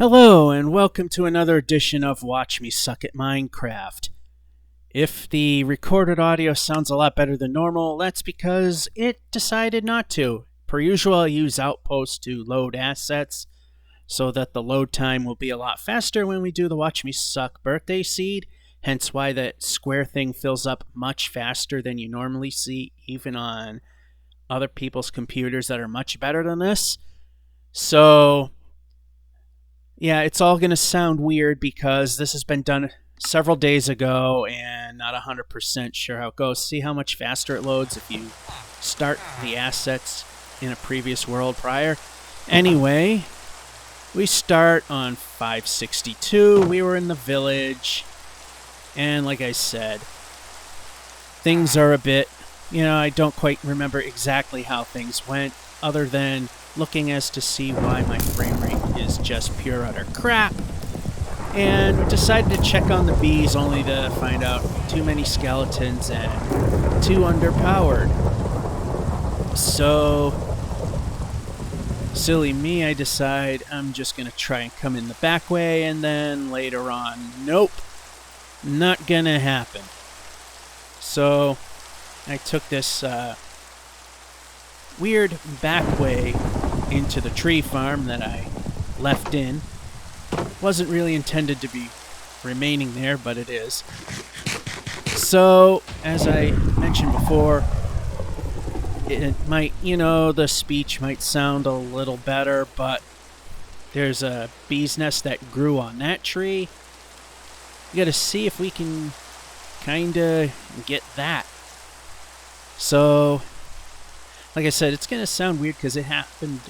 Hello, and welcome to another edition of Watch Me Suck at Minecraft. If the recorded audio sounds a lot better than normal, that's because it decided not to. Per usual, I use Outpost to load assets so that the load time will be a lot faster when we do the Watch Me Suck birthday seed, hence why that square thing fills up much faster than you normally see, even on other people's computers that are much better than this. So yeah, it's all going to sound weird because this has been done several days ago and not 100% sure how it goes. See how much faster it loads if you start the assets in a previous world prior. Anyway, we start on 562. We were in the village. And like I said, things are a bit, I don't quite remember exactly how things went other than looking as to see why my frame rate is just pure utter crap. And we decided to check on the bees only to find out too many skeletons and too underpowered. So, silly me, I decide I'm just going to try and come in the back way, and then later on, nope, not going to happen. So, I took this weird back way into the tree farm that I left in. Wasn't really intended to be remaining there, but it is. So, as I mentioned before, it might, the speech might sound a little better, but there's a bee's nest that grew on that tree. We gotta see if we can kinda get that. So, like I said, it's going to sound weird because it happened,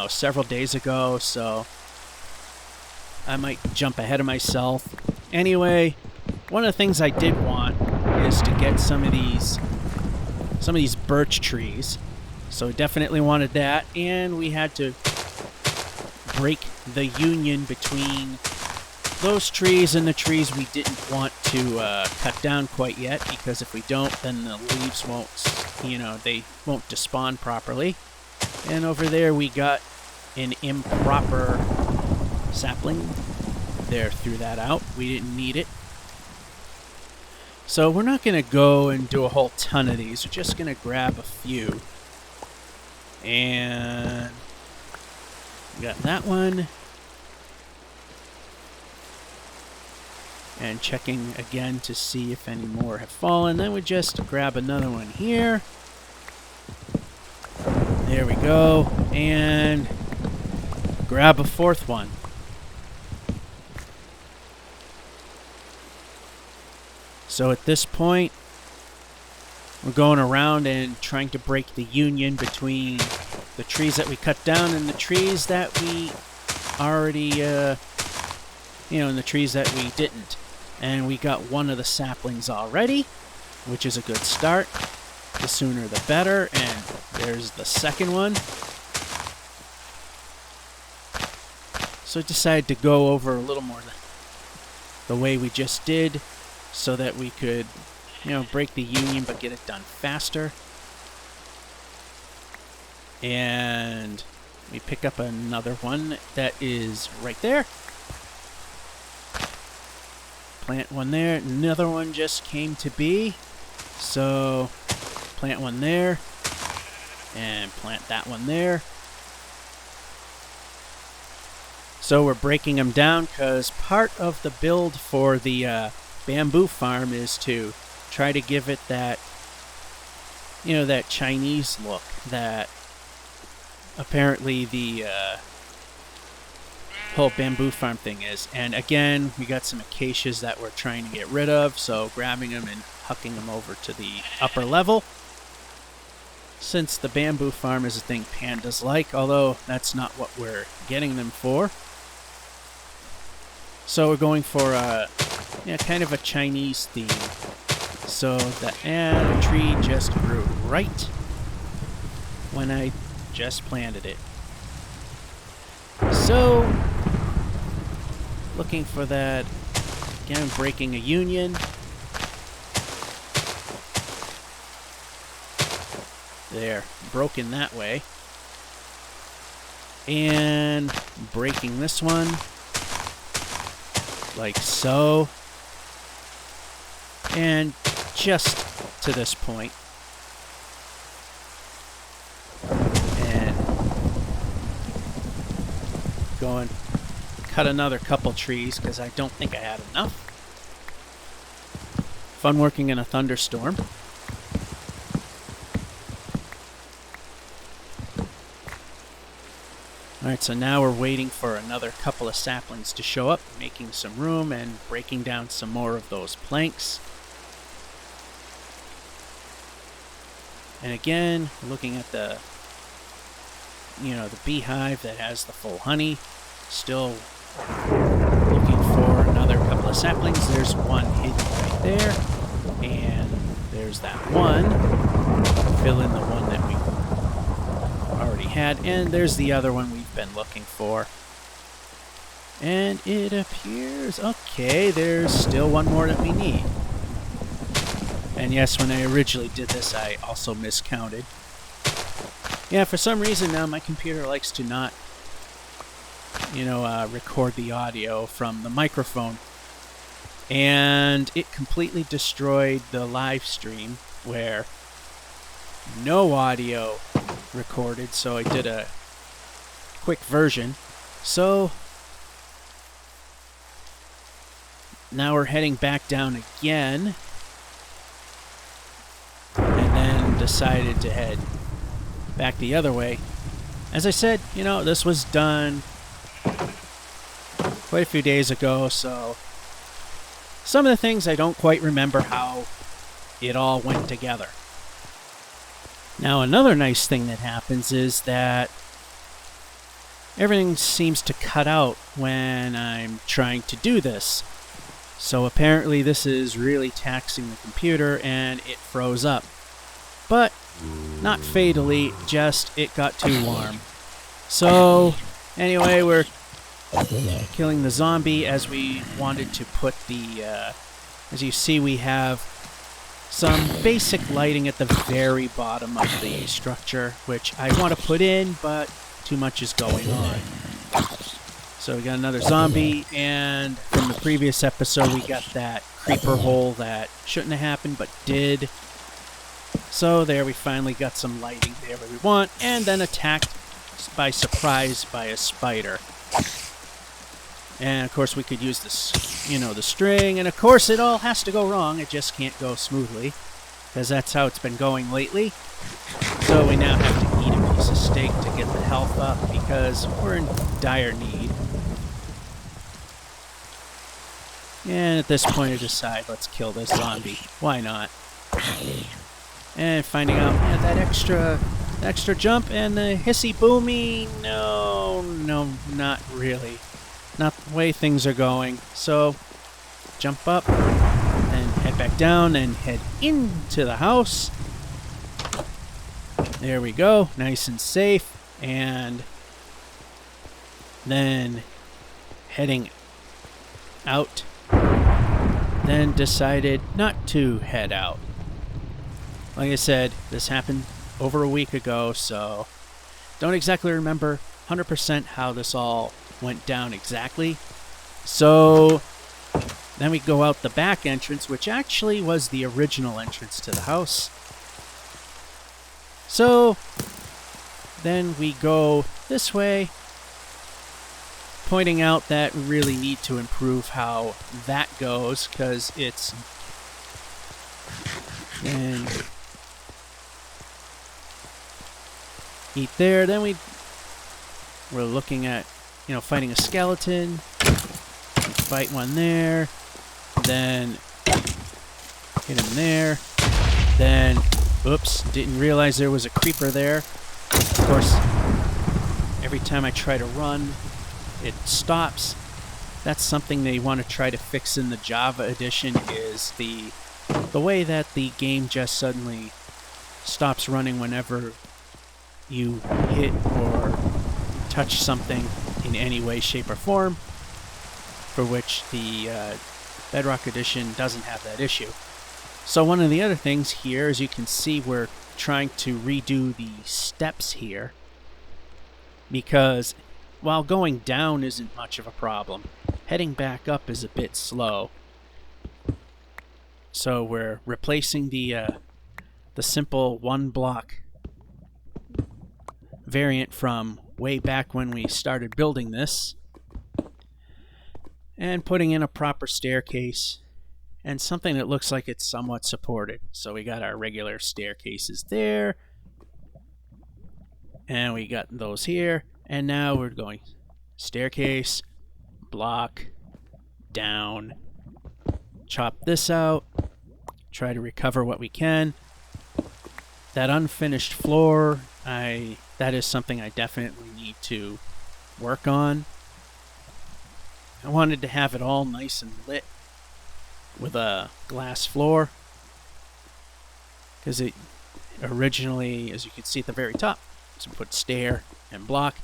several days ago, so I might jump ahead of myself. Anyway, one of the things I did want is to get some of these birch trees. So definitely wanted that, and we had to break the union between those trees and the trees we didn't want to cut down quite yet, because if we don't, then the leaves won't, they won't despawn properly. And over there we got an improper sapling. There, threw that out. We didn't need it. So we're not going to go and do a whole ton of these. We're just going to grab a few. And we got that one. And checking again to see if any more have fallen. Then we just grab another one here. There we go. And grab a fourth one. So at this point, we're going around and trying to break the union between the trees that we cut down and the trees that we already, and the trees that we didn't. And we got one of the saplings already, which is a good start. The sooner the better. And there's the second one. So I decided to go over a little more the way we just did so that we could, break the union but get it done faster. And we pick up another one that is right there. Plant one there. Another one just came to be. So plant one there. And plant that one there. So we're breaking them down because part of the build for the bamboo farm is to try to give it that, that Chinese look that apparently the whole bamboo farm thing is. And again, we got some acacias that we're trying to get rid of, so grabbing them and hucking them over to the upper level. Since the bamboo farm is a thing pandas like, although that's not what we're getting them for. So we're going for a kind of a Chinese theme. So the tree just grew right when I just planted it. So looking for that, again, breaking a union. There, broken that way. And breaking this one. like so. And just to this point. And go and cut another couple trees because I don't think I had enough. Fun working in a thunderstorm. Alright, so now we're waiting for another couple of saplings to show up, making some room and breaking down some more of those planks. And again, looking at the, the beehive that has the full honey. Still looking for another couple of saplings. There's one hidden right there. And there's that one. Fill in the one that we already had. And there's the other one we've been looking for. And it appears, okay, there's still one more that we need. And yes, when I originally did this, I also miscounted. Yeah, for some reason now my computer likes to not, record the audio from the microphone. And it completely destroyed the live stream where no audio recorded, so I did a quick version. So now we're heading back down again. And then decided to head back the other way. As I said, this was done quite a few days ago, so some of the things I don't quite remember how it all went together. Now, another nice thing that happens is that everything seems to cut out when I'm trying to do this. So apparently this is really taxing the computer and it froze up. But not fatally, just it got too warm. So anyway, we're killing the zombie as we wanted to put the, as you see, we have some basic lighting at the very bottom of the structure, which I want to put in, but too much is going on. So we got another zombie, and from the previous episode we got that creeper hole that shouldn't have happened, but did. So there we finally got some lighting there where we want, and then attacked by surprise by a spider. And of course we could use this, the string, and of course it all has to go wrong. It just can't go smoothly, because that's how it's been going lately. So we now have to eat a piece of steak to get the health up, because we're in dire need. And at this point I decide, let's kill this zombie. Why not? And finding out, that extra jump and the hissy boomy, no, not really. Not the way things are going. So, jump up, then head back down, and head into the house. There we go, nice and safe. And then heading out. Then decided not to head out. Like I said, this happened over a week ago, so don't exactly remember 100% how this all went down exactly. So then we go out the back entrance, which actually was the original entrance to the house. So then we go this way, pointing out that we really need to improve how that goes, because it's... And eat there. Then we're looking at, fighting a skeleton. Fight one there. Then hit him there. Then, oops, didn't realize there was a creeper there. Of course, every time I try to run, it stops. That's something they want to try to fix in the Java edition, is the way that the game just suddenly stops running whenever you hit or touch something in any way, shape, or form, for which the Bedrock edition doesn't have that issue. So one of the other things here, as you can see, we're trying to redo the steps here, because while going down isn't much of a problem, heading back up is a bit slow. So we're replacing the simple one block variant from way back when we started building this, and putting in a proper staircase and something that looks like it's somewhat supported. So we got our regular staircases there, and we got those here, and now we're going staircase, block, down, chop this out, try to recover what we can. That unfinished floor, that is something I definitely need to work on. I wanted to have it all nice and lit with a glass floor, because it originally, as you can see at the very top, so put stair and block.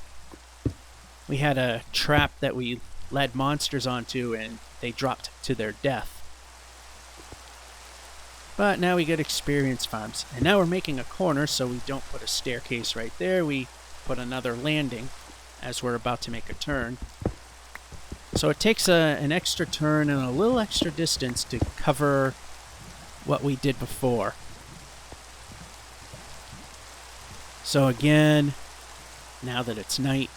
We had a trap that we led monsters onto and they dropped to their death. But now we get experience farms. And now we're making a corner, so we don't put a staircase right there. We put another landing as we're about to make a turn. So it takes an extra turn and a little extra distance to cover what we did before. So again, now that it's night,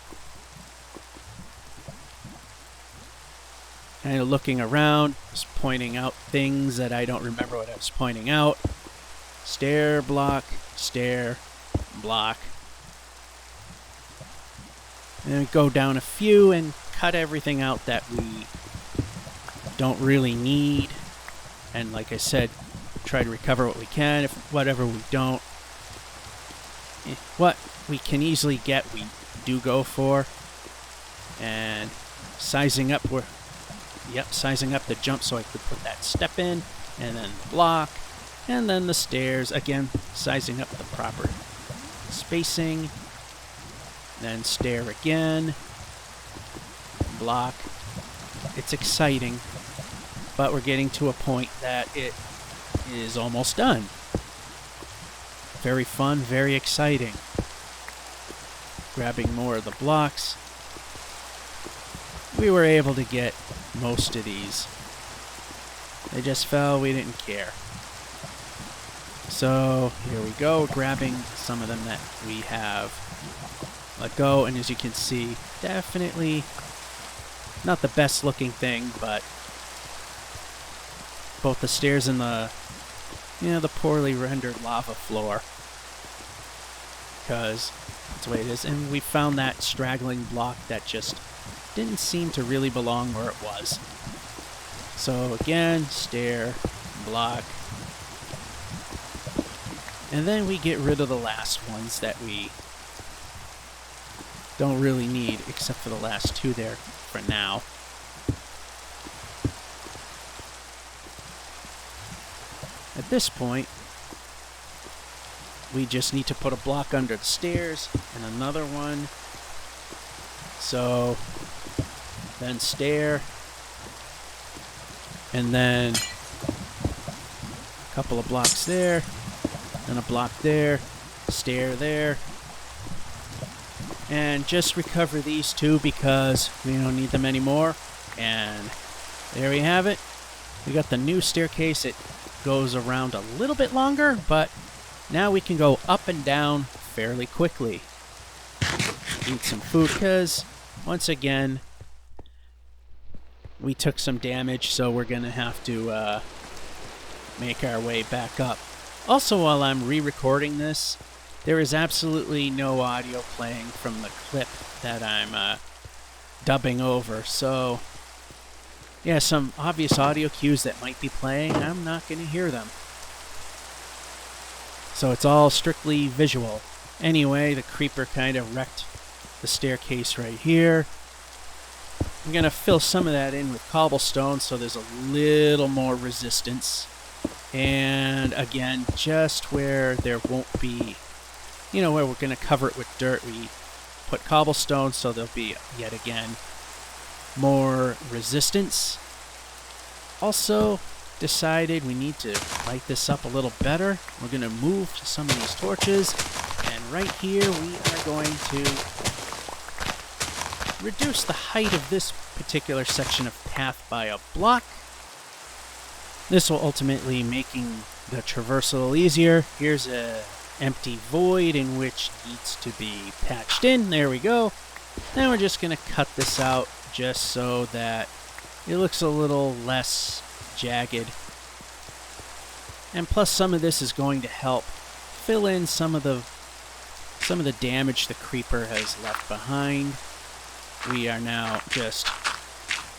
kind of looking around, just pointing out things that I don't remember what I was pointing out. Stair, block, block. And then go down a few and cut everything out that we don't really need. And like I said, try to recover what we can. If whatever we don't, what we can easily get, we do go for. And sizing up sizing up the jump so I could put that step in, and then the block, and then the stairs. Again, sizing up the proper spacing. Then stair again. Block. It's exciting, but we're getting to a point that it is almost done. Very fun, very exciting. Grabbing more of the blocks. We were able to get most of these. They just fell, we didn't care. So here we go, grabbing some of them that we have let go, and as you can see, definitely not the best looking thing, but both the stairs and the poorly rendered lava floor, because that's the way it is. And we found that straggling block that just didn't seem to really belong where it was. So again, stair, block, and then we get rid of the last ones that we don't really need, except for the last two there for now. At this point, we just need to put a block under the stairs and another one. So then stair, and then a couple of blocks there, and a block there, stair there, and just recover these two because we don't need them anymore. And there we have it. We got the new staircase. It goes around a little bit longer, but now we can go up and down fairly quickly. Eat some food because, once again, we took some damage, so we're going to have to make our way back up. Also, while I'm re-recording this, there is absolutely no audio playing from the clip that I'm dubbing over. So, yeah, some obvious audio cues that might be playing, I'm not going to hear them. So it's all strictly visual. Anyway, the creeper kind of wrecked the staircase right here. I'm going to fill some of that in with cobblestone so there's a little more resistance. And again, just where there won't be, where we're going to cover it with dirt, we put cobblestone so there'll be, yet again, more resistance. Also decided we need to light this up a little better. We're going to move some of these torches, and right here we are going to reduce the height of this particular section of path by a block. This will ultimately making the traversal a little easier. Here's a empty void in which needs to be patched in. There we go. Then we're just going to cut this out just so that it looks a little less jagged. And plus some of this is going to help fill in some of the damage the creeper has left behind. We are now just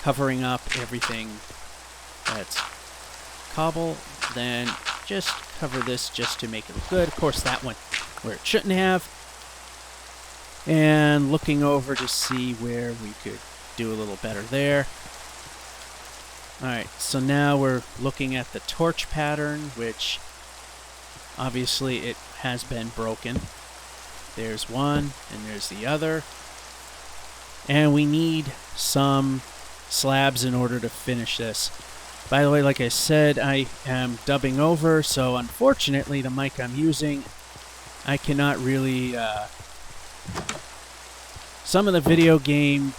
covering up everything that's cobble, then just cover this just to make it look good. Of course, that went where it shouldn't have. And looking over to see where we could do a little better there. Alright, so now we're looking at the torch pattern, which obviously it has been broken. There's one, and there's the other. And we need some slabs in order to finish this. By the way, like I said, I am dubbing over, so unfortunately the mic I'm using, I cannot really... some of the video game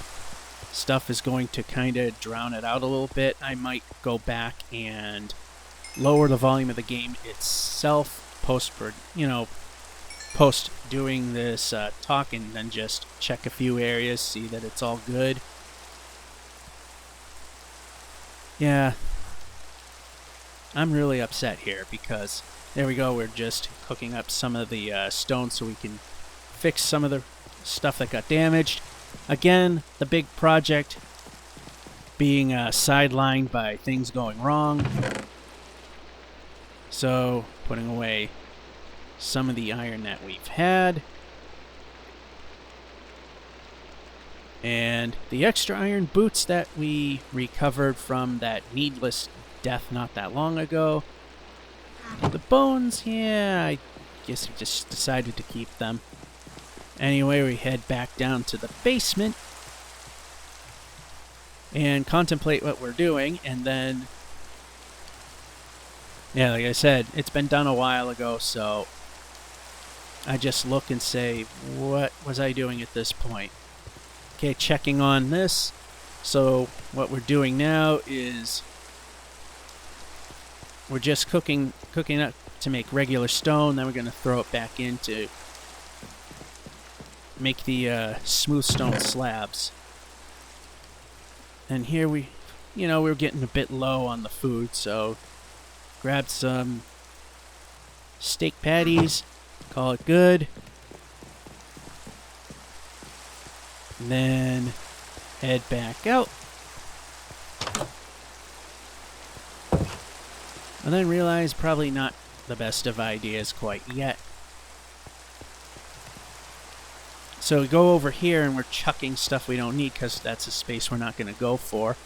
stuff is going to kind of drown it out a little bit. I might go back and lower the volume of the game itself, post doing this talk, and then just check a few areas, see that it's all good. Yeah, I'm really upset here because there we go, we're just hooking up some of the stone so we can fix some of the stuff that got damaged. Again, the big project being sidelined by things going wrong. So, putting away some of the iron that we've had. And the extra iron boots that we recovered from that needless death not that long ago. The bones, yeah, I guess we just decided to keep them. Anyway, we head back down to the basement and contemplate what we're doing, and then, yeah, like I said, it's been done a while ago, so I just look and say, what was I doing at this point? Okay, checking on this. So what we're doing now is we're just cooking up to make regular stone, then we're going to throw it back in to make the smooth stone slabs. And here we're getting a bit low on the food, so grabbed some steak patties, call it good. And then head back out. And then realize probably not the best of ideas quite yet. So we go over here and we're chucking stuff we don't need because that's a space we're not going to go for.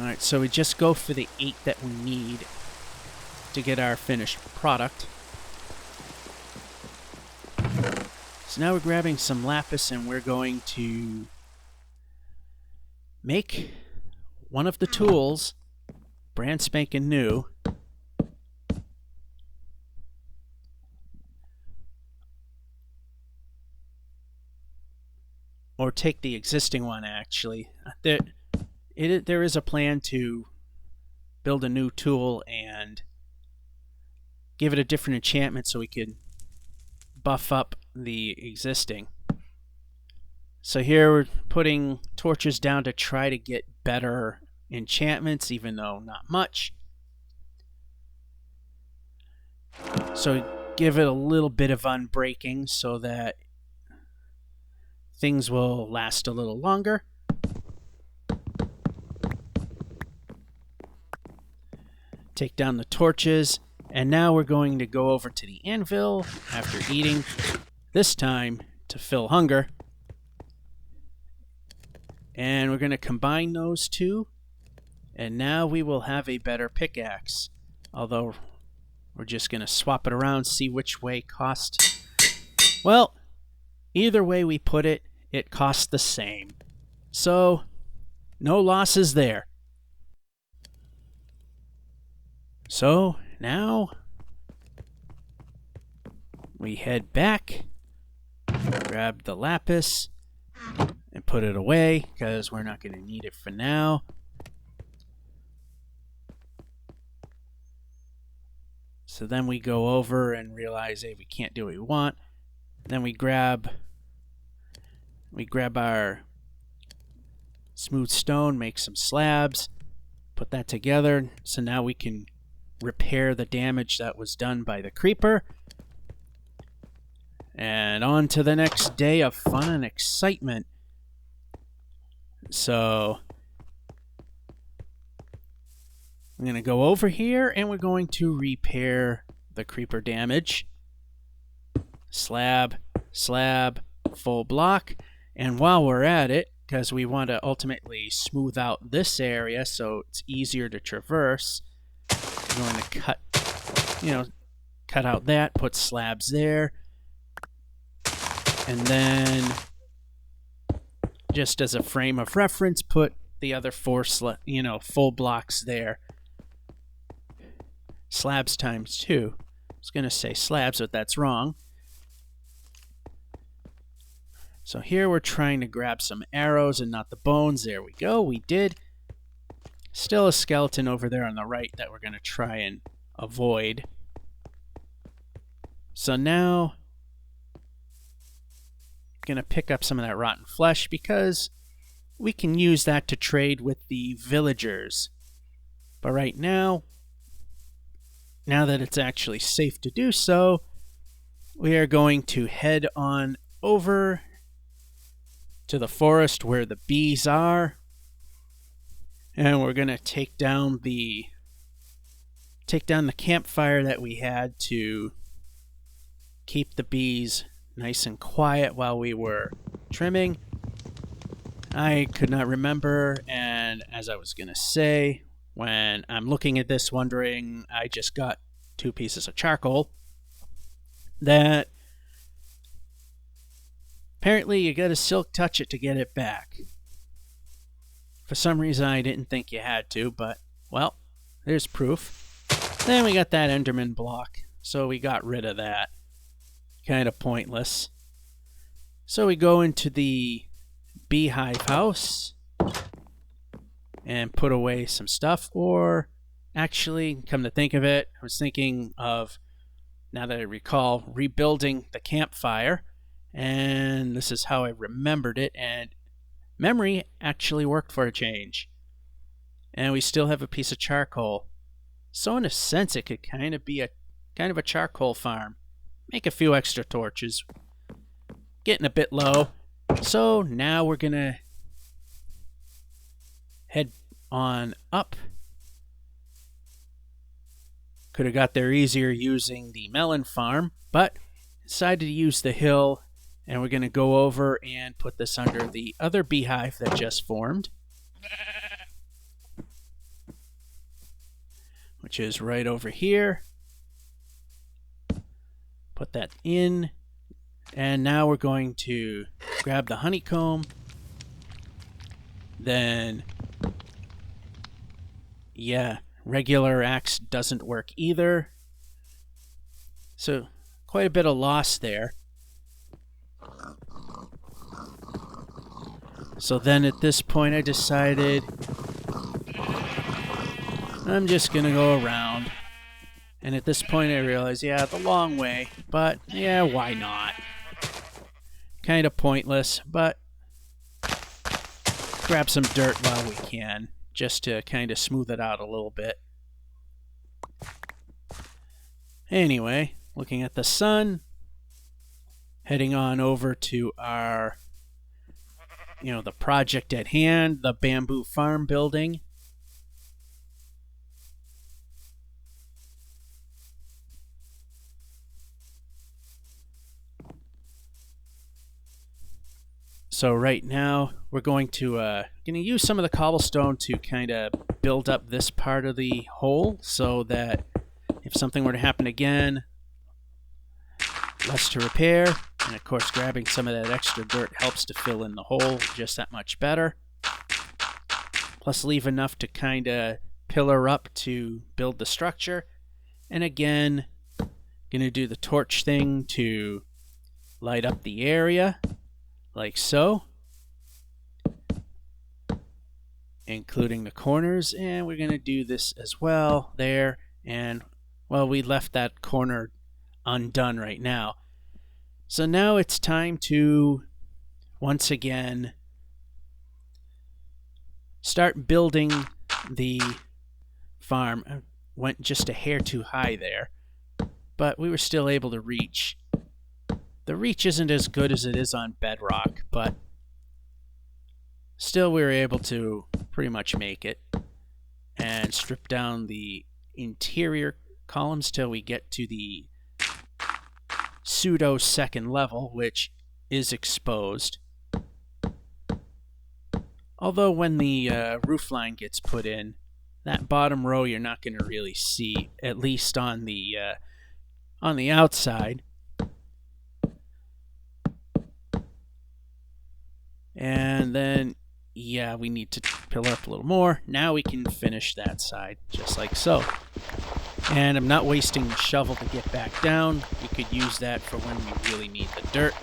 Alright, so we just go for the 8 that we need to get our finished product. So now we're grabbing some lapis and we're going to make one of the tools brand spanking new. Or take the existing one, actually. There is a plan to build a new tool and give it a different enchantment so we can buff up the existing. So here we're putting torches down to try to get better enchantments, even though not much. So give it a little bit of unbreaking so that things will last a little longer. Take down the torches, and now we're going to go over to the anvil after eating, this time to fill hunger. And we're going to combine those two, and now we will have a better pickaxe. Although we're just going to swap it around, see which way costs. Well, either way we put it, it costs the same. So, no losses there. So, now we head back Grab the lapis and put it away because we're not going to need it for now. So then we go over and realize, hey, we can't do what we want. Then we grab our smooth stone, make some slabs, put that together. So now we can repair the damage that was done by the creeper. And on to the next day of fun and excitement. So I'm going to go over here and we're going to repair the creeper damage. Slab, slab, full block. And while we're at it, because we want to ultimately smooth out this area so it's easier to traverse, we're going to cut out that, put slabs there. And then, just as a frame of reference, put the other four full blocks there. Slabs times 2. I was going to say slabs, but that's wrong. So here we're trying to grab some arrows and not the bones. There we go. We did. Still a skeleton over there on the right that we're going to try and avoid. So now I'm going to pick up some of that rotten flesh because we can use that to trade with the villagers. But right now that it's actually safe to do so, we are going to head on over to the forest where the bees are, and we're going to take down the campfire that we had to keep the bees nice and quiet while we were trimming. I could not remember, and as I was going to say, when I'm looking at this wondering, I just got 2 pieces of charcoal, that apparently you gotta silk touch it to get it back. For some reason I didn't think you had to, but, well, there's proof. Then we got that Enderman block, so we got rid of that. Kind of pointless. So we go into the beehive house and put away some stuff, or actually, come to think of it, I was thinking of, now that I recall, rebuilding the campfire, and this is how I remembered it, and memory actually worked for a change. And we still have a piece of charcoal. So in a sense, it could kind of be a charcoal farm. Make a few extra torches. Getting a bit low. So now we're gonna head on up. Could have got there easier using the melon farm, but decided to use the hill, and we're going to go over and put this under the other beehive that just formed, which is right over here. Put that in, and now we're going to grab the honeycomb. Then, yeah, regular axe doesn't work either. So, quite a bit of loss there. So then at this point I decided I'm just gonna go around. And at this point I realized, yeah, the long way, but yeah, why not? Kind of pointless, but grab some dirt while we can, just to kind of smooth it out a little bit. Anyway, looking at the sun, heading on over to our, the project at hand, the bamboo farm building. So right now we're going to use some of the cobblestone to kind of build up this part of the hole, so that if something were to happen again, less to repair. And of course, grabbing some of that extra dirt helps to fill in the hole just that much better. Plus leave enough to kind of pillar up to build the structure. And again, going to do the torch thing to light up the area like so, including the corners, and we're going to do this as well there. And well, we left that corner undone right now. So now it's time to once again start building the farm. I went just a hair too high there, but we were still able to reach. The reach isn't as good as it is on bedrock, but still we were able to pretty much make it and strip down the interior columns till we get to the pseudo second level, which is exposed. Although when the roof line gets put in, that bottom row you're not going to really see, at least on the outside. And then, yeah, we need to pillar up a little more. Now we can finish that side, just like so. And I'm not wasting the shovel to get back down. We could use that for when we really need the dirt.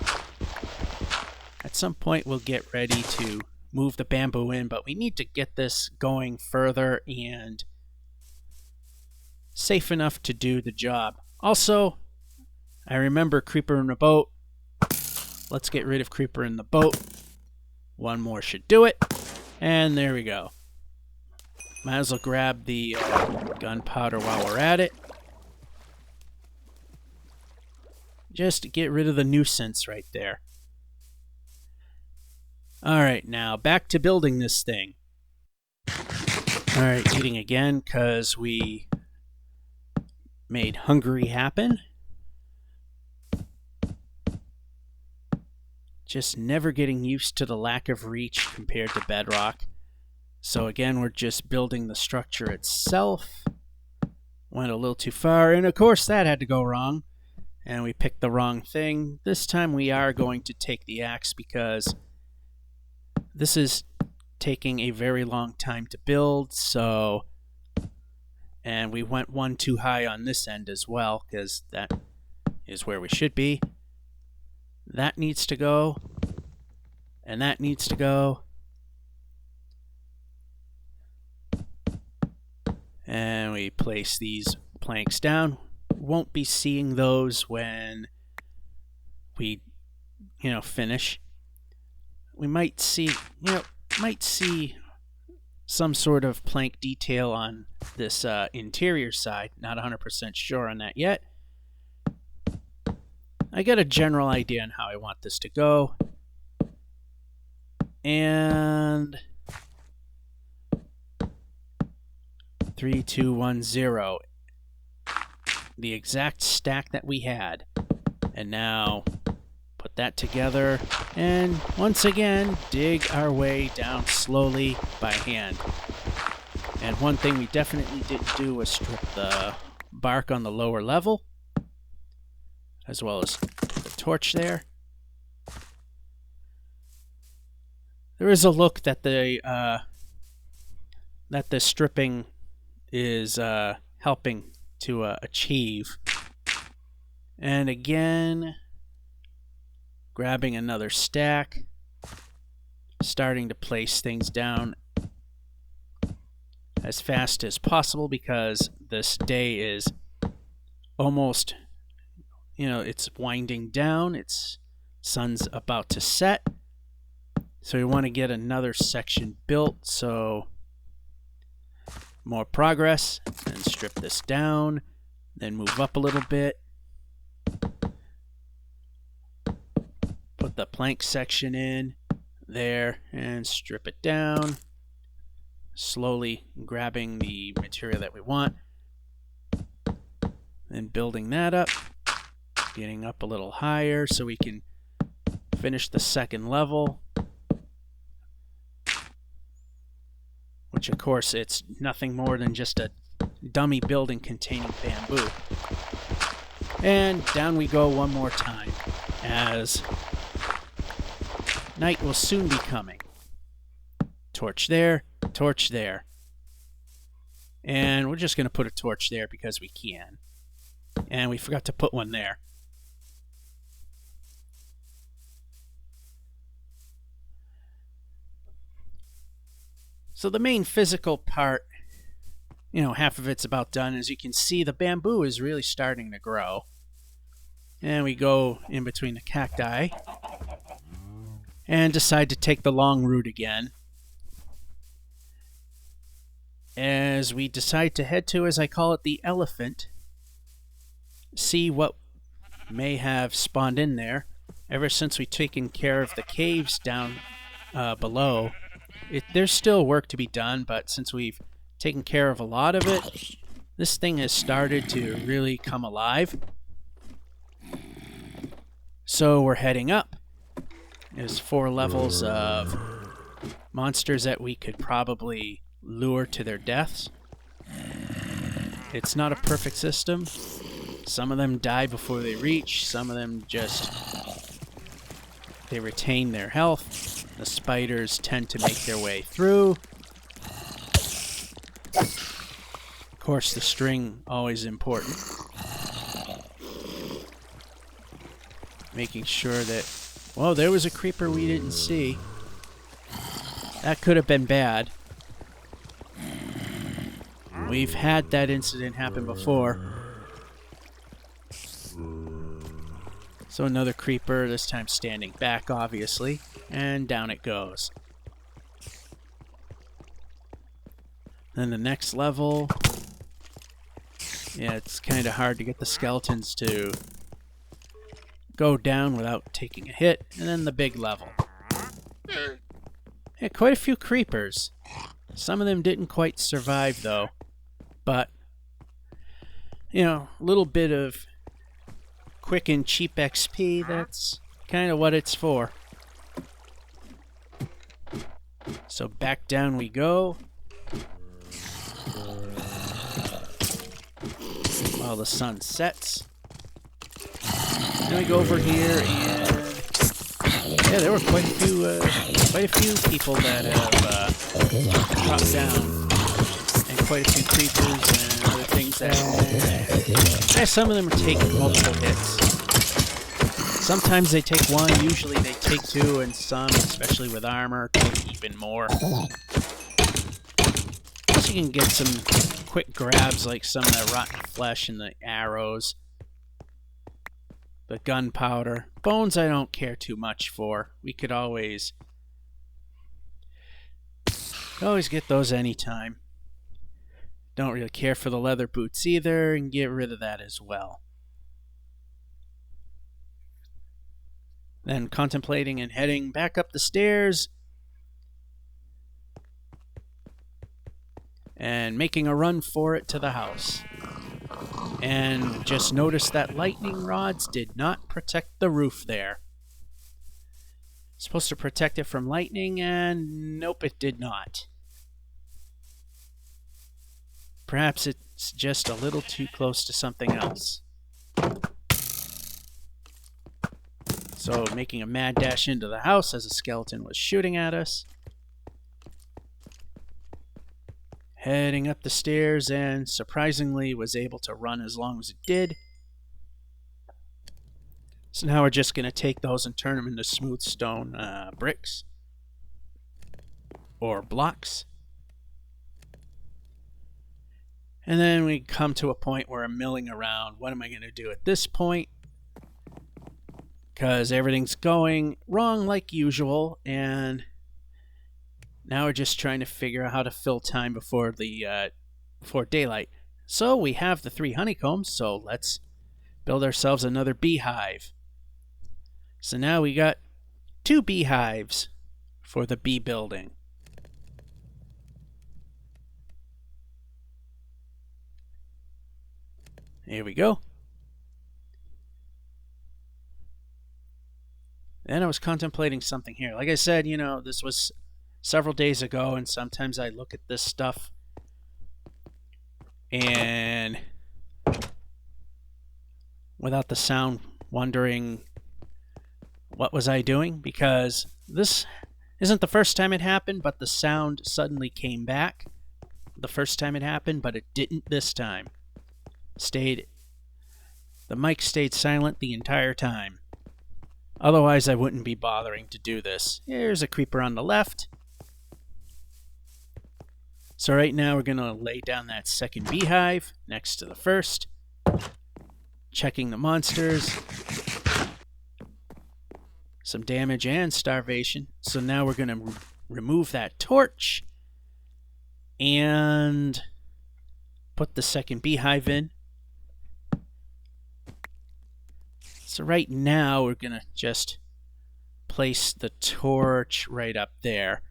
At some point, we'll get ready to move the bamboo in, but we need to get this going further and safe enough to do the job. Also, I remember creeper in the boat. Let's get rid of creeper in the boat. One more should do it. And there we go. Might as well grab the gunpowder while we're at it. Just to get rid of the nuisance right there. Alright, now back to building this thing. Alright, eating again because we made hungry happen. Just never getting used to the lack of reach compared to bedrock. So again, we're just building the structure itself. Went a little too far, and of course that had to go wrong. And we picked the wrong thing. This time we are going to take the axe because this is taking a very long time to build, so... And we went one too high on this end as well, because that is where we should be. That needs to go. And that needs to go. And we place these planks down. Won't be seeing those when we, finish. We might see, some sort of plank detail on this interior side. Not 100% sure on that yet. I got a general idea on how I want this to go. And 3, 2, 1, 0. The exact stack that we had. And now put that together and once again dig our way down slowly by hand. And one thing we definitely didn't do was strip the bark on the lower level, as well as the torch there. There is a look that the stripping is helping to achieve. And again, grabbing another stack, starting to place things down as fast as possible because this day is almost, it's winding down. It's sun's about to set. So we want to get another section built, so more progress, and strip this down, then move up a little bit. Put the plank section in there and strip it down. Slowly grabbing the material that we want. Then building that up. Getting up a little higher so we can finish the second level. Which of course it's nothing more than just a dummy building containing bamboo. And down we go one more time as night will soon be coming. Torch there, torch there. And we're just going to put a torch there because we can. And we forgot to put one there. So the main physical part, half of it's about done. As you can see, the bamboo is really starting to grow. And we go in between the cacti and decide to take the long route again. As we decide to head to, as I call it, the elephant, see what may have spawned in there. Ever since we've taken care of the caves down below, there's still work to be done, but since we've taken care of a lot of it, this thing has started to really come alive. So we're heading up. There's 4 levels of monsters that we could probably lure to their deaths. It's not a perfect system. Some of them die before they reach. Some of them they retain their health. The spiders tend to make their way through. Of course, the string, always important. Making sure that... Whoa, there was a creeper we didn't see. That could have been bad. We've had that incident happen before. So another creeper, this time standing back, obviously. And down it goes. Then the next level. Yeah, it's kind of hard to get the skeletons to go down without taking a hit. And then the big level. Yeah, quite a few creepers. Some of them didn't quite survive, though. But, a little bit of quick and cheap XP, that's kind of what it's for. So back down we go. While the sun sets. Then we go over here and... Yeah, there were quite a few people that have dropped down. And quite a few creepers and other things that... some of them take multiple hits. Sometimes they take one, usually they take 2, and some, especially with armor, take even more. Plus you can get some quick grabs like some of the rotten flesh and the arrows. The gunpowder. Bones I don't care too much for. We could always get those anytime. Don't really care for the leather boots either, and get rid of that as well. Then contemplating and heading back up the stairs. And making a run for it to the house. And just noticed that lightning rods did not protect the roof there. Supposed to protect it from lightning, and nope, it did not. Perhaps it's just a little too close to something else. So, making a mad dash into the house as a skeleton was shooting at us. Heading up the stairs, and surprisingly was able to run as long as it did. So now we're just going to take those and turn them into smooth stone bricks. Or blocks. And then we come to a point where I'm milling around. What am I going to do at this point? Because everything's going wrong like usual, and now we're just trying to figure out how to fill time before daylight. So we have the 3 honeycombs, so let's build ourselves another beehive. So now we got 2 beehives for the bee building. Here we go. Then I was contemplating something here. Like I said, this was several days ago, and sometimes I look at this stuff and without the sound wondering what was I doing, because this isn't the first time it happened, but the sound suddenly came back the first time it happened, but it didn't this time. The mic stayed silent the entire time. Otherwise, I wouldn't be bothering to do this. Here's a creeper on the left. So right now we're going to lay down that second beehive next to the first. Checking the monsters. Some damage and starvation. So now we're going to remove that torch and put the second beehive in. So right now we're going to just place the torch right up there.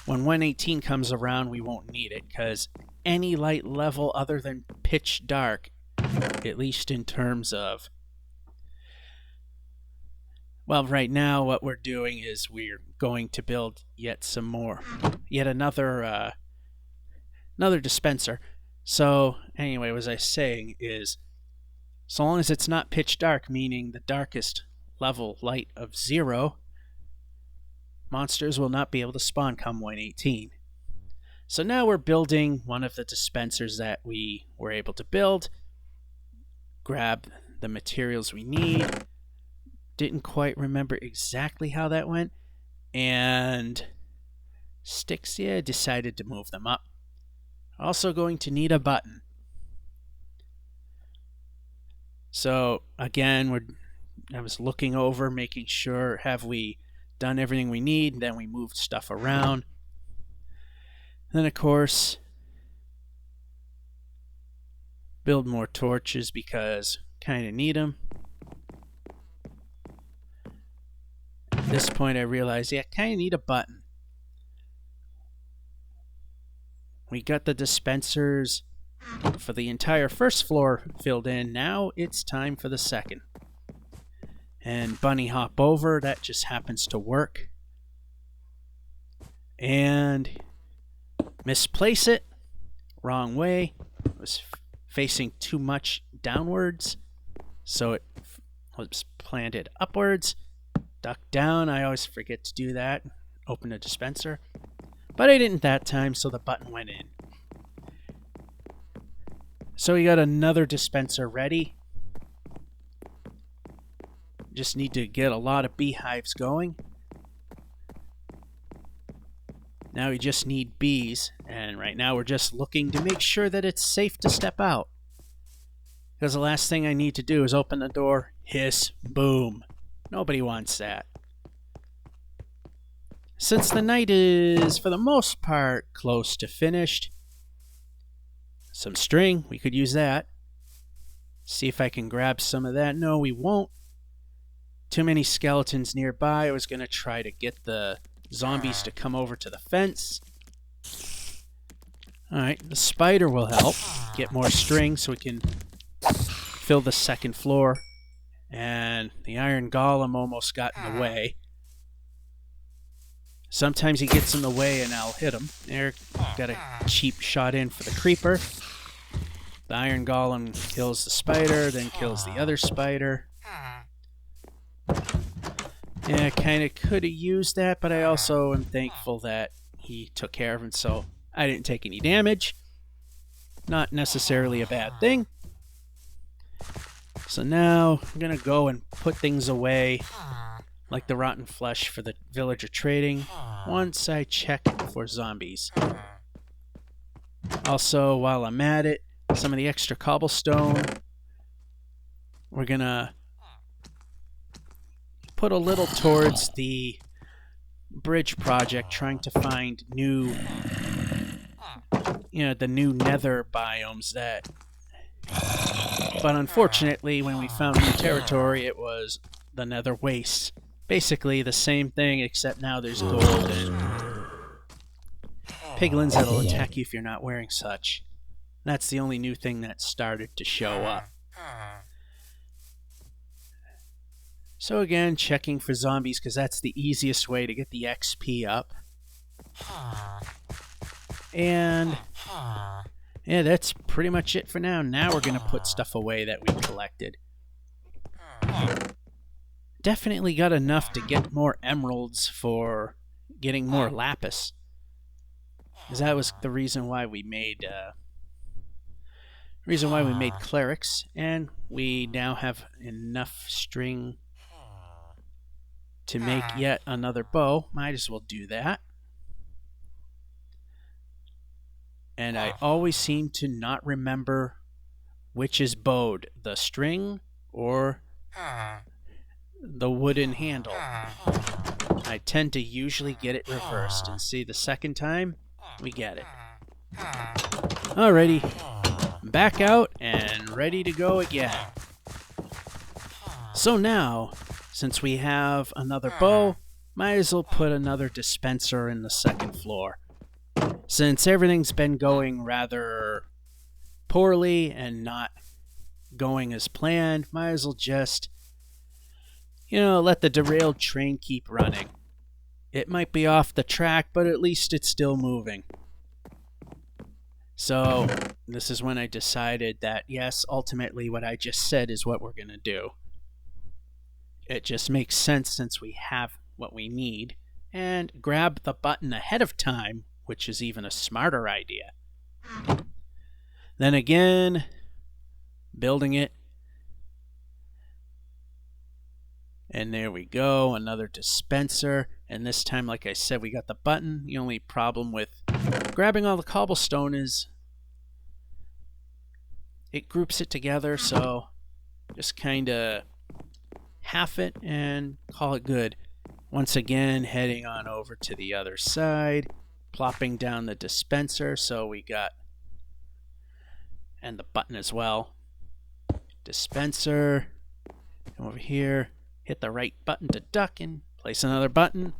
When 118 comes around, we won't need it because any light level other than pitch dark, at least in terms of, well, right now what we're doing is we're going to build yet another dispenser. So anyway, what I was saying is, so long as it's not pitch dark, meaning the darkest level light of 0, monsters will not be able to spawn come 118. So now we're building one of the dispensers that we were able to build. Grab the materials we need. Didn't quite remember exactly how that went. And sticks, yeah, decided to move them up. Also going to need a button. So again, I was looking over, making sure, have we done everything we need? Then we moved stuff around. Then of course, build more torches because kind of need them. At this point I realized, yeah, kind of need a button. We got the dispensers for the entire first floor filled in. Now it's time for the second. And bunny hop over, that just happens to work. And misplace it. Wrong way. It was facing too much downwards, so it was planted upwards. Duck down. I always forget to do that. Open a dispenser. But I didn't that time, so the button went in. So we got another dispenser ready. Just need to get a lot of beehives going. Now we just need bees, and right now we're just looking to make sure that it's safe to step out. Because the last thing I need to do is open the door, hiss, boom. Nobody wants that. Since the night is, for the most part, close to finished, some string, we could use that. See if I can grab some of that. No, we won't. Too many skeletons nearby. I was going to try to get the zombies to come over to the fence. Alright, the spider will help. Get more string so we can fill the second floor. And the iron golem almost got in the way. Sometimes he gets in the way and I'll hit him. There, got a cheap shot in for the creeper. The iron golem kills the spider, then kills the other spider. Yeah, I kind of could have used that, but I also am thankful that he took care of him, so I didn't take any damage. Not necessarily a bad thing. So now I'm going to go and put things away, like the rotten flesh for the villager trading, once I check for zombies. Also, while I'm at it, some of the extra cobblestone, we're going to put a little towards the bridge project, trying to find new, the new nether biomes that, but unfortunately when we found new territory it was the nether wastes. Basically the same thing, except now there's gold and piglins that'll attack you if you're not wearing such. That's the only new thing that started to show up. So again, checking for zombies because that's the easiest way to get the XP up. And yeah, that's pretty much it for now. Now we're going to put stuff away that we collected. Definitely got enough to get more emeralds for getting more lapis. Because that was the reason why we made clerics, and we now have enough string to make yet another bow. Might as well do that. and I always seem to not remember which is bowed, the string or the wooden handle. I tend to usually get it reversed, and see, the second time we get it. Alrighty, back out and ready to go again. So now, since we have another bow, might as well put another dispenser in the second floor. Since everything's been going rather poorly and not going as planned, might as well just, let the derailed train keep running. It might be off the track, but at least it's still moving. So this is when I decided that, yes, ultimately what I just said is what we're going to do. It just makes sense since we have what we need, and grab the button ahead of time, which is even a smarter idea. Then again, building it. And there we go, another dispenser. And this time, like I said, we got the button. The only problem with grabbing all the cobblestone is it groups it together, so just kind of half it and call it good. Once again, heading on over to the other side, plopping down the dispenser, so we got, and the button as well. Dispenser, come over here, hit the right button to duck and place another button.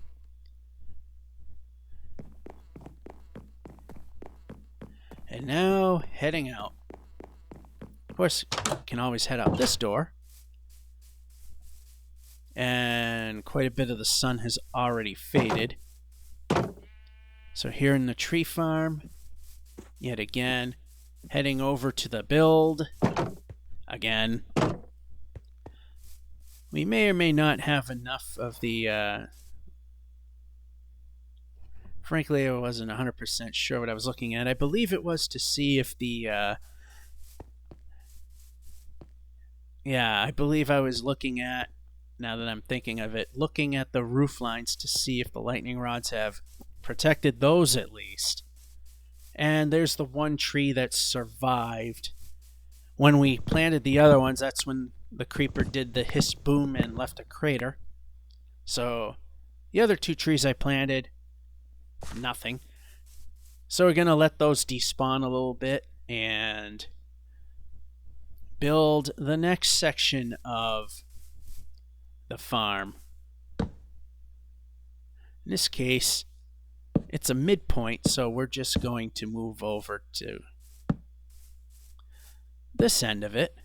And now, heading out. Of course, you can always head out this door. And quite a bit of the sun has already faded. So here in the tree farm, yet again, heading over to the build. Again. We may or may not have enough of the... Frankly, I wasn't 100% sure what I was looking at. I believe it was to see if the... I believe I was looking at, now that I'm thinking of it, looking at the roof lines to see if the lightning rods have protected those at least. And there's the one tree that survived. When we planted the other ones, that's when the creeper did the hiss boom and left a crater. So the other two trees I planted, nothing. So we're going to let those despawn a little bit and build the next section of the farm. In this case, it's a midpoint, so we're just going to move over to this end of it.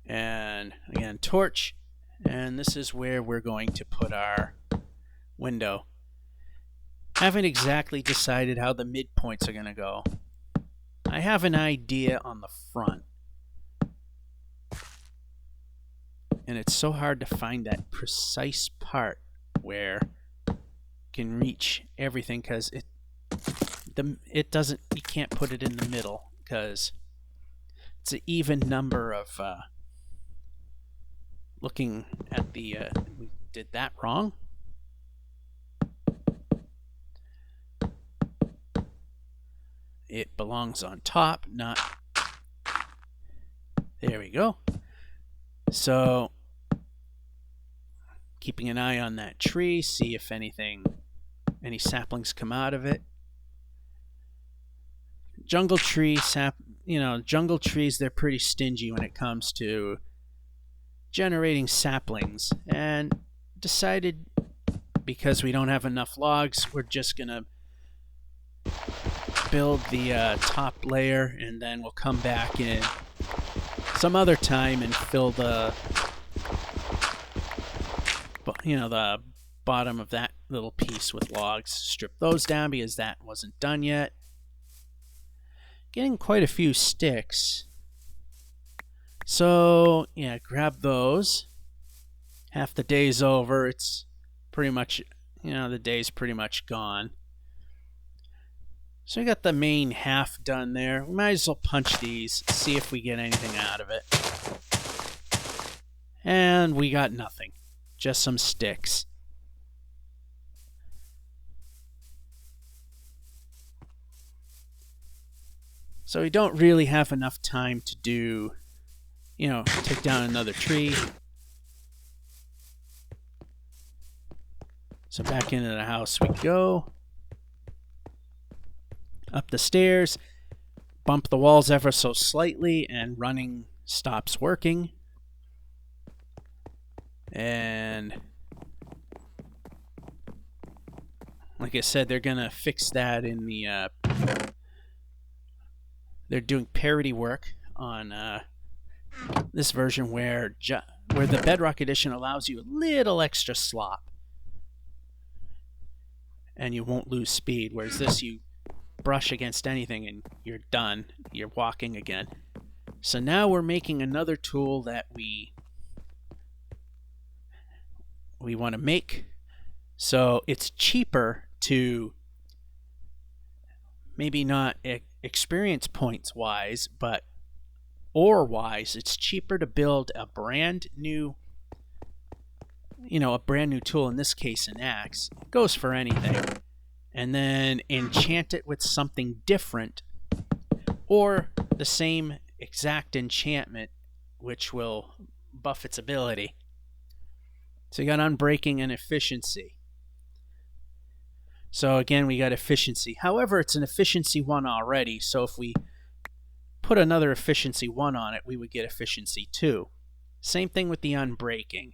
And again, torch. And this is where we're going to put our window. Haven't exactly decided how the midpoints are going to go. I have an idea on the front. And it's so hard to find that precise part where you can reach everything, because it doesn't, you can't put it in the middle because it's an even number of looking at the we did that wrong. It belongs on top, not... There we go. So keeping an eye on that tree, see if any saplings come out of it. Jungle trees, they're pretty stingy when it comes to generating saplings, and decided because we don't have enough logs, we're just gonna build the top layer, and then we'll come back in some other time and fill the bottom of that little piece with logs. Strip those down because that wasn't done yet. Getting quite a few sticks. So, yeah, grab those. Half the day's over. It's pretty much, the day's pretty much gone. So we got the main half done there. We might as well punch these, see if we get anything out of it. And we got nothing. Just some sticks. So we don't really have enough time to do, take down another tree. So back into the house we go. Up the stairs. Bump the walls ever so slightly, and running stops working. And like I said, they're gonna fix that in the they're doing parity work on this version where the Bedrock Edition allows you a little extra slop and you won't lose speed, whereas this, you brush against anything and you're done. You're walking again. So now we're making another tool that we want to make. So it's cheaper to, maybe not experience points wise, but ore wise, it's cheaper to build a brand new tool, in this case an axe. It goes for anything. And then enchant it with something different, or the same exact enchantment, which will buff its ability. So you got Unbreaking and Efficiency. So again, we got Efficiency. However, it's an Efficiency 1 already, so if we put another Efficiency 1 on it, we would get Efficiency 2. Same thing with the Unbreaking.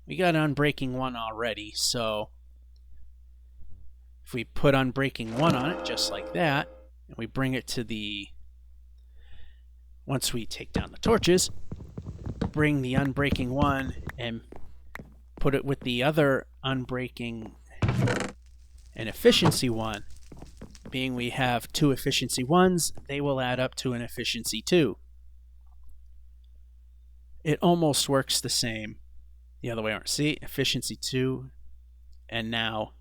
We got Unbreaking 1 already, so if we put Unbreaking 1 on it, just like that, and we bring it to the... Once we take down the torches, bring the Unbreaking 1 and put it with the other Unbreaking and Efficiency 1. Being we have 2 Efficiency 1s, they will add up to an Efficiency 2. It almost works the same the other way around. See? Efficiency 2, and now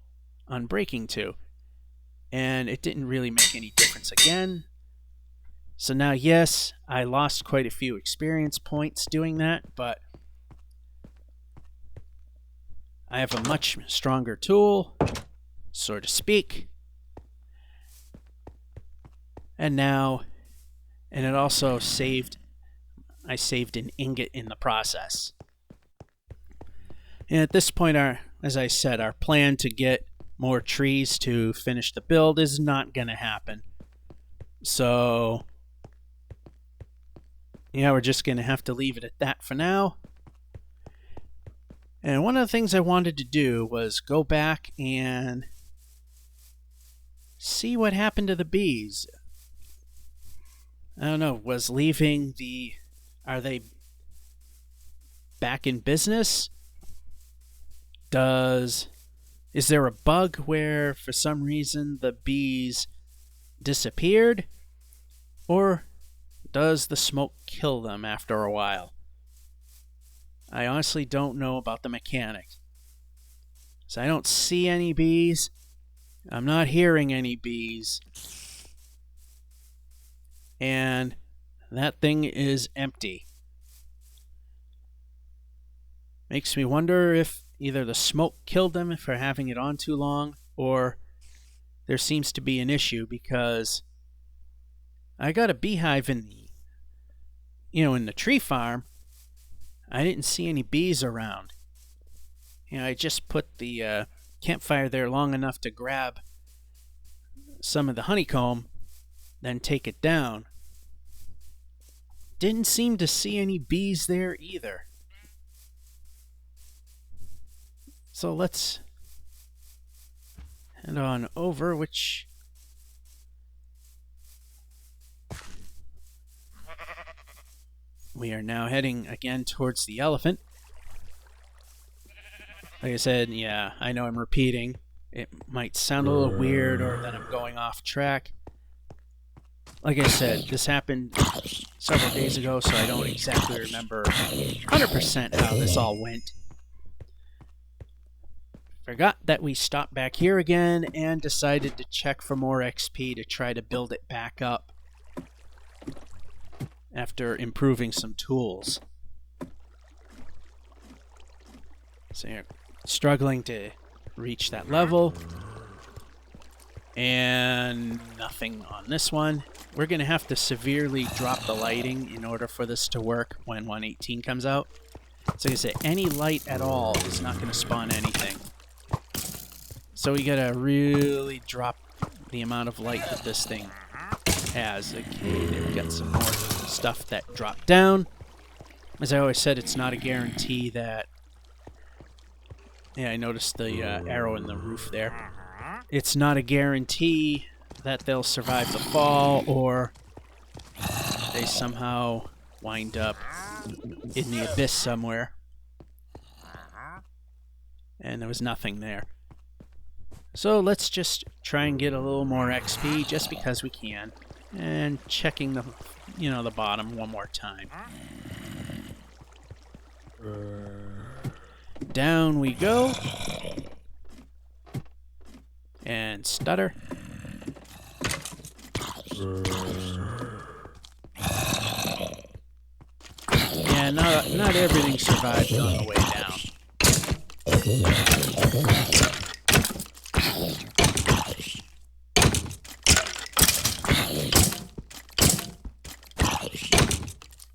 Unbreaking 2. And it didn't really make any difference again. So now, yes, I lost quite a few experience points doing that, but I have a much stronger tool, so to speak. And it also I saved an ingot in the process. And at this point, as I said, our plan to get more trees to finish the build is not going to happen. So yeah, we're just going to have to leave it at that for now. And one of the things I wanted to do was go back and see what happened to the bees. I don't know, are they back in business? Is there a bug where for some reason the bees disappeared? Or does the smoke kill them after a while? I honestly don't know about the mechanics. So I don't see any bees. I'm not hearing any bees. And that thing is empty. Makes me wonder if either the smoke killed them for having it on too long, or there seems to be an issue, because I got a beehive in the tree farm. I didn't see any bees around. I just put the campfire there long enough to grab some of the honeycomb, then take it down. Didn't seem to see any bees there either. So let's head on over, which we are now heading again towards the elephant. Like I said, yeah, I know I'm repeating. It might sound a little weird, or that I'm going off track. Like I said, this happened several days ago, so I don't exactly remember 100% how this all went. Forgot that we stopped back here again and decided to check for more XP to try to build it back up after improving some tools. So you're struggling to reach that level. And nothing on this one. We're going to have to severely drop the lighting in order for this to work when 1.18 comes out. So like I say, any light at all is not going to spawn anything. So we got to really drop the amount of light that this thing has. Okay, there we got some more stuff that dropped down. As I always said, it's not a guarantee that... Yeah, I noticed the arrow in the roof there. It's not a guarantee that they'll survive the fall, or they somehow wind up in the abyss somewhere. And there was nothing there. So let's just try and get a little more XP just because we can. And checking the, the bottom one more time. Down we go. And stutter. Yeah, not everything survived on the way down.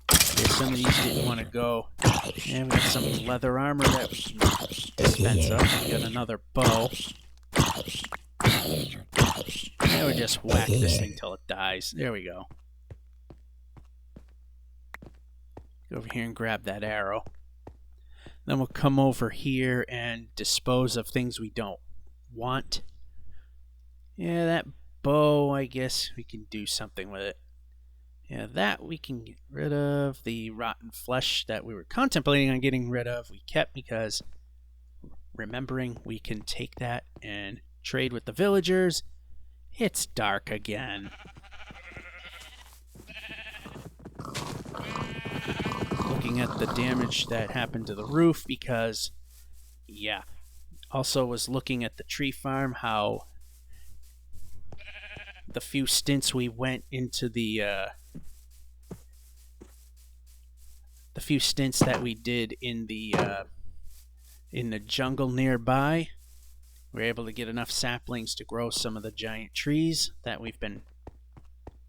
Okay, some of these didn't want to go. And we got some leather armor that we can dispense of. We got another bow. Now we just whack this thing till it dies. There we go. Go over here and grab that arrow. Then we'll come over here and dispose of things we don't want. Yeah, that bow, I guess we can do something with it. Yeah, that we can get rid of. The rotten flesh that we were contemplating on getting rid of, we kept because remembering we can take that and trade with the villagers. It's dark again. Looking at the damage that happened to the roof because, yeah. Also was looking at the tree farm, how the few stints we went into the few stints that we did in the jungle nearby, we were able to get enough saplings to grow some of the giant trees that we've been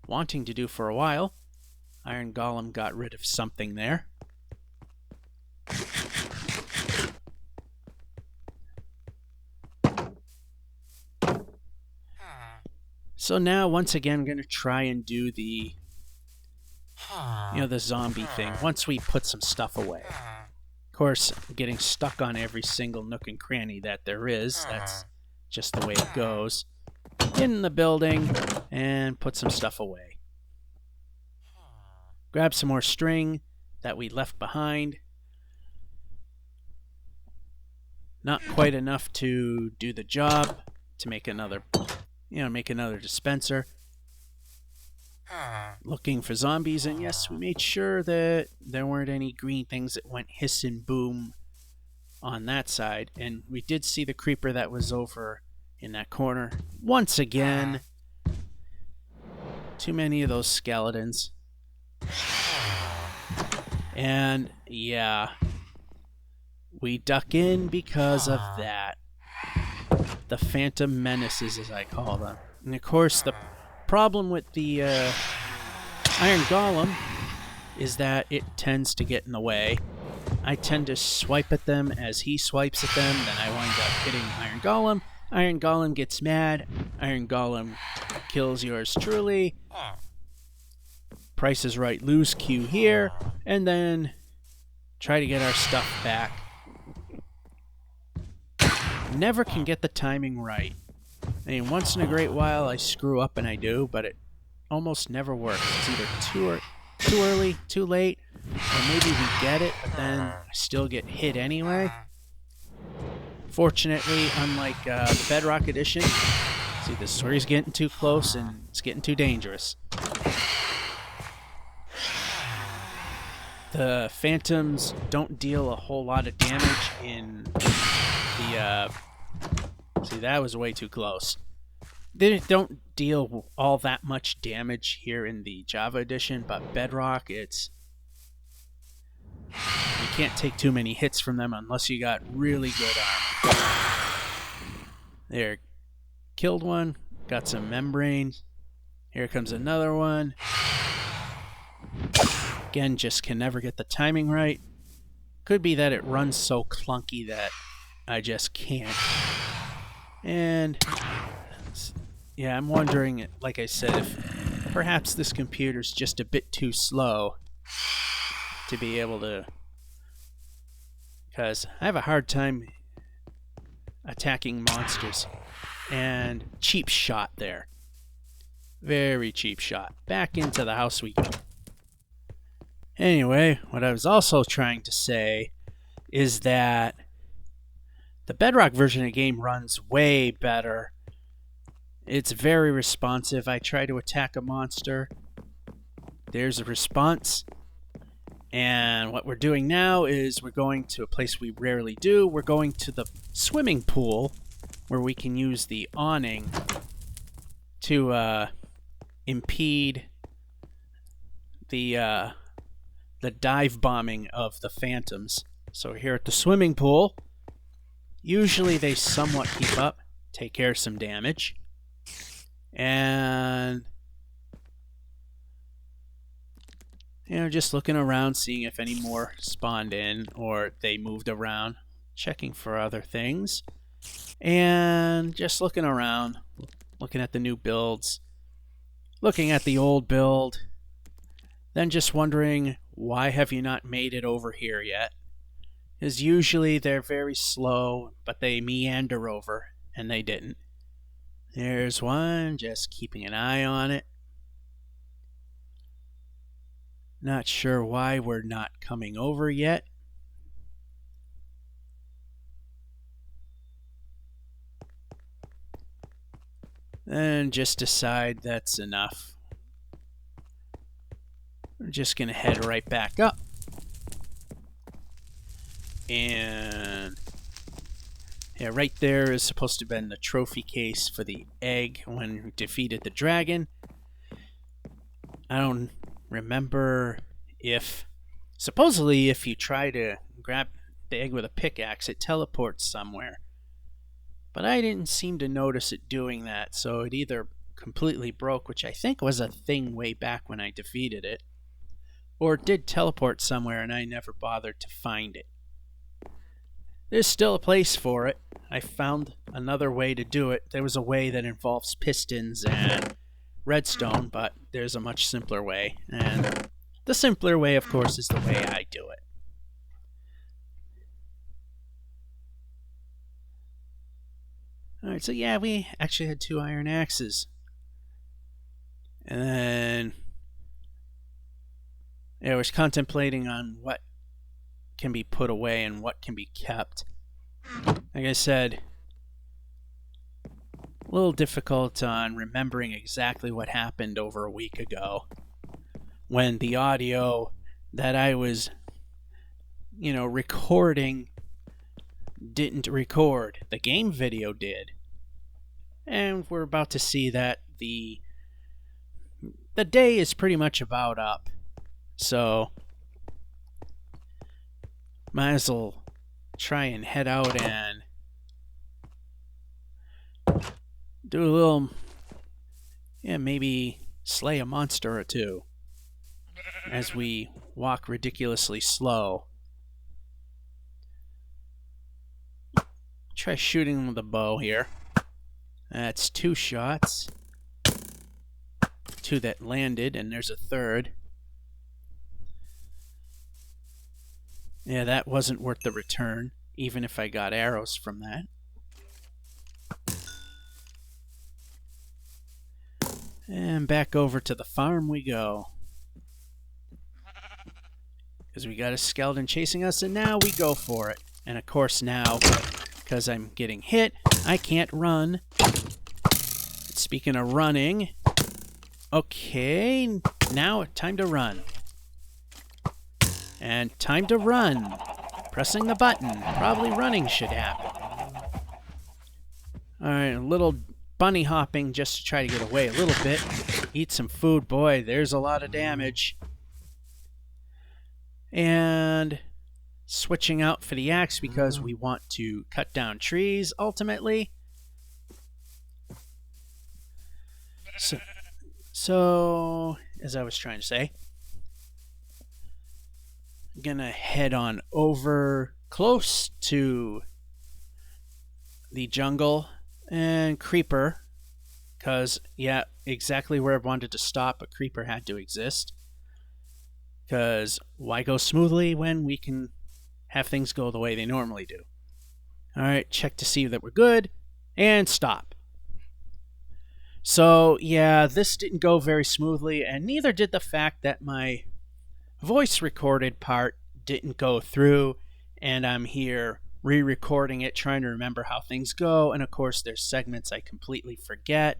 wanting to do for a while. Iron Golem got rid of something there. So now, once again, I'm going to try and do the, the zombie thing, once we put some stuff away. Of course, getting stuck on every single nook and cranny that there is, that's just the way it goes. In the building, and put some stuff away. Grab some more string that we left behind. Not quite enough to do the job, to make another, make another dispenser. Looking for zombies, and yes, we made sure that there weren't any green things that went hiss and boom on that side. And we did see the creeper that was over in that corner. Once again, too many of those skeletons. And yeah, we duck in because of that. The Phantom Menaces, as I call them. And of course, the problem with the Iron Golem is that it tends to get in the way. I tend to swipe at them as he swipes at them, then I wind up hitting Iron Golem. Iron Golem gets mad. Iron Golem kills yours truly. Price is Right, lose Q here, and then try to get our stuff back. Never can get the timing right. I mean, once in a great while I screw up and I do, but it almost never works. It's either too early, too late, or maybe we get it, but then I still get hit anyway. Fortunately, unlike the Bedrock Edition, see, this is where he's getting too close and it's getting too dangerous. The Phantoms don't deal a whole lot of damage in the... see, that was way too close. They don't deal all that much damage here in the Java Edition, but Bedrock, it's... You can't take too many hits from them unless you got really good armor. There. Killed one. Got some membrane. Here comes another one. Again, just can never get the timing right. Could be that it runs so clunky that I just can't. And yeah, I'm wondering, like I said, if perhaps this computer's just a bit too slow to be able to, because I have a hard time attacking monsters. And cheap shot there. Very cheap shot. Back into the house we go. Anyway, what I was also trying to say is that the Bedrock version of the game runs way better. It's very responsive. I try to attack a monster. There's a response. And what we're doing now is we're going to a place we rarely do. We're going to the swimming pool where we can use the awning to impede the dive bombing of the phantoms. So here at the swimming pool, usually they somewhat keep up, take care of some damage. And just looking around, seeing if any more spawned in or they moved around, checking for other things. And just looking around, looking at the new builds, looking at the old build, then just wondering, why have you not made it over here yet? Because usually they're very slow, but they meander over, and they didn't. There's one, just keeping an eye on it. Not sure why we're not coming over yet. And just decide that's enough. We're just going to head right back up. And yeah, right there is supposed to have been the trophy case for the egg when we defeated the dragon. I don't remember if... Supposedly, if you try to grab the egg with a pickaxe, it teleports somewhere. But I didn't seem to notice it doing that, so it either completely broke, which I think was a thing way back when I defeated it, or it did teleport somewhere and I never bothered to find it. There's still a place for it. I found another way to do it. There was a way that involves pistons and redstone, but there's a much simpler way. And the simpler way, of course, is the way I do it. Alright, so yeah, we actually had 2 iron axes. And then I was contemplating on what can be put away and what can be kept. Like I said, a little difficult on remembering exactly what happened over a week ago when the audio that I was, recording didn't record. The game video did. And we're about to see that the day is pretty much about up. So might as well try and head out and do a little, maybe slay a monster or two as we walk ridiculously slow. Try shooting with a bow here. That's 2 shots. 2 that landed, and there's a third. Yeah, that wasn't worth the return, even if I got arrows from that. And back over to the farm we go. Because we got a skeleton chasing us, and now we go for it. And of course now, because I'm getting hit, I can't run. Speaking of running, okay, now time to run. And time to run. Pressing the button. Probably running should happen. Alright, a little bunny hopping just to try to get away a little bit. Eat some food. Boy, there's a lot of damage. And switching out for the axe because we want to cut down trees ultimately. So, as I was trying to say, I'm gonna head on over close to the jungle and creeper, because, yeah, exactly where I wanted to stop, a creeper had to exist. Because why go smoothly when we can have things go the way they normally do? Alright, check to see that we're good, and stop. So, yeah, this didn't go very smoothly, and neither did the fact that my voice recorded part didn't go through, and I'm here re-recording it, trying to remember how things go, and of course there's segments I completely forget,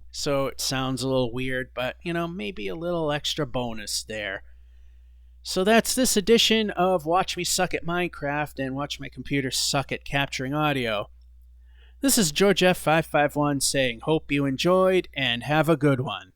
so it sounds a little weird, but, maybe a little extra bonus there. So that's this edition of Watch Me Suck at Minecraft and Watch My Computer Suck at Capturing Audio. This is George F551 saying, hope you enjoyed and have a good one.